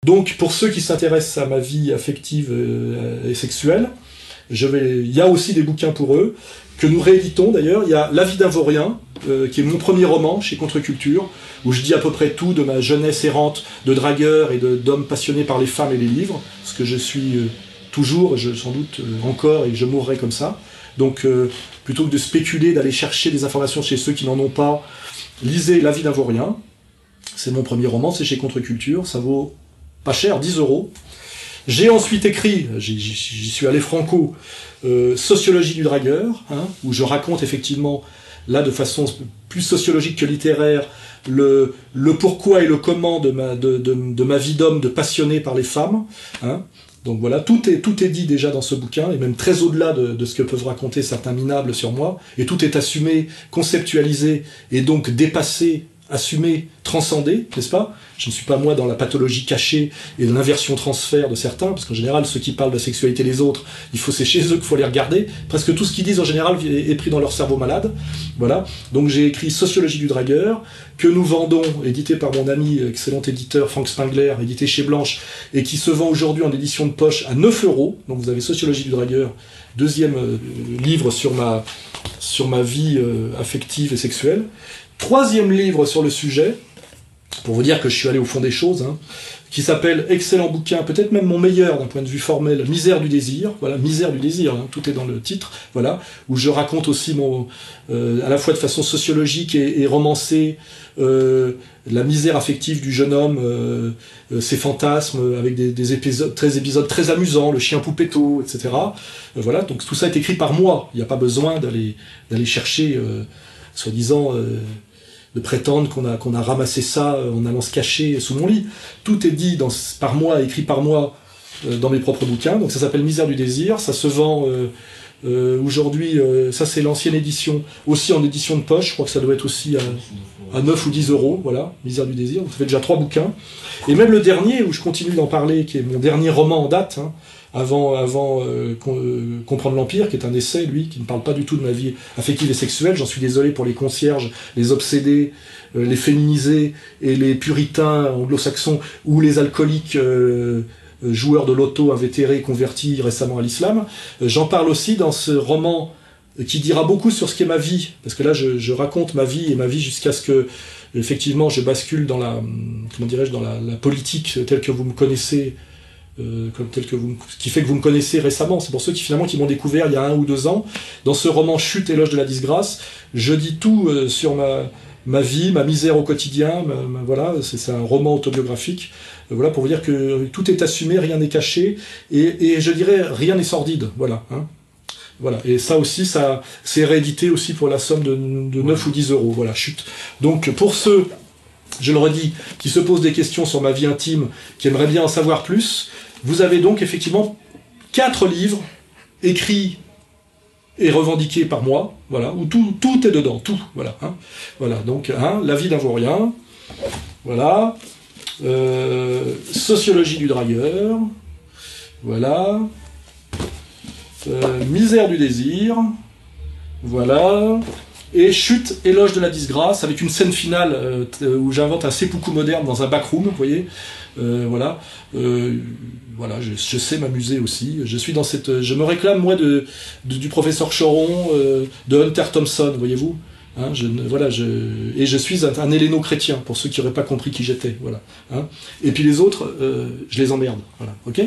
Donc, pour ceux qui s'intéressent à ma vie affective et sexuelle, il y a aussi des bouquins pour eux, que nous rééditons d'ailleurs. Il y a La vie d'un vaurien, qui est mon premier roman chez Contre-Culture, où je dis à peu près tout de ma jeunesse errante de dragueur et d'homme passionné par les femmes et les livres, ce que je suis toujours, sans doute encore, et je mourrai comme ça. Donc, plutôt que de spéculer, d'aller chercher des informations chez ceux qui n'en ont pas, lisez La vie d'un vaurien. C'est mon premier roman, c'est chez Contre-Culture, ça vaut pas cher, 10 €. J'ai ensuite écrit, j'y suis allé franco, Sociologie du dragueur, hein, où je raconte effectivement, là de façon plus sociologique que littéraire, le pourquoi et le comment de ma vie d'homme, de passionné par les femmes. Hein. Donc voilà, tout est dit déjà dans ce bouquin, et même très au-delà de ce que peuvent raconter certains minables sur moi, et tout est assumé, conceptualisé, et donc dépassé, assumé, transcendé, n'est-ce pas? Je ne suis pas moi dans la pathologie cachée et l'inversion transfert de certains, parce qu'en général, ceux qui parlent de la sexualité des autres, c'est chez eux qu'il faut les regarder. Presque tout ce qu'ils disent en général est pris dans leur cerveau malade. Voilà. Donc j'ai écrit Sociologie du dragueur, que nous vendons, édité par mon ami, excellent éditeur Frank Spengler, édité chez Blanche, et qui se vend aujourd'hui en édition de poche à 9 €. Donc vous avez Sociologie du dragueur, deuxième livre sur ma vie affective et sexuelle. Troisième livre sur le sujet, pour vous dire que je suis allé au fond des choses, hein, qui s'appelle, excellent bouquin, peut-être même mon meilleur d'un point de vue formel, Misère du désir, voilà, Misère du désir, hein, tout est dans le titre, voilà, où je raconte aussi à la fois de façon sociologique et romancée, la misère affective du jeune homme, ses fantasmes, avec des épisodes très amusants, le chien Poupetto, etc. Voilà, donc tout ça est écrit par moi, il n'y a pas besoin d'aller chercher, soi-disant, de prétendre qu'on a ramassé ça en allant se cacher sous mon lit. Tout est dit par moi, écrit par moi, dans mes propres bouquins. Donc ça s'appelle Misère du désir, ça se vend aujourd'hui, ça c'est l'ancienne édition, aussi en édition de poche, je crois que ça doit être aussi à 9 ou 10 €, voilà, Misère du désir, donc ça fait déjà 3 bouquins. Et même le dernier, où je continue d'en parler, qui est mon dernier roman en date, hein, avant Comprendre l'Empire, qui est un essai, lui, qui ne parle pas du tout de ma vie affective et sexuelle. J'en suis désolé pour les concierges, les obsédés, les féminisés et les puritains anglo-saxons, ou les alcooliques joueurs de loto invétérés convertis récemment à l'islam. J'en parle aussi dans ce roman qui dira beaucoup sur ce qu'est ma vie, parce que là je raconte ma vie jusqu'à ce que effectivement je bascule dans la politique telle que vous me connaissez, qui fait que vous me connaissez récemment. C'est pour ceux qui m'ont découvert il y a 1 ou 2 ans. Dans ce roman Chute, éloge de la disgrâce, je dis tout sur ma vie, ma misère au quotidien, voilà, c'est un roman autobiographique, voilà, pour vous dire que tout est assumé, rien n'est caché, et je dirais rien n'est sordide, voilà, hein. Voilà, et ça aussi, c'est réédité aussi pour la somme de 9 ou 10 €, voilà, Chute. Donc pour ceux, je le redis, qui se posent des questions sur ma vie intime, qui aimeraient bien en savoir plus, vous avez donc effectivement 4 livres écrits et revendiqués par moi, voilà, où tout est dedans, tout, voilà, hein. Voilà, donc, hein, La vie d'un vaurien, voilà, Sociologie du dragueur, voilà, Misère du désir, voilà, et Chute, éloge de la disgrâce, avec une scène finale où j'invente un seppuku moderne dans un backroom, vous voyez, voilà, voilà, je sais m'amuser aussi. Je me réclame moi du professeur Choron, de Hunter Thompson, voyez-vous, hein, et je suis un héléno-chrétien pour ceux qui n'auraient pas compris qui j'étais, voilà, hein, et puis les autres, je les emmerde, voilà, ok.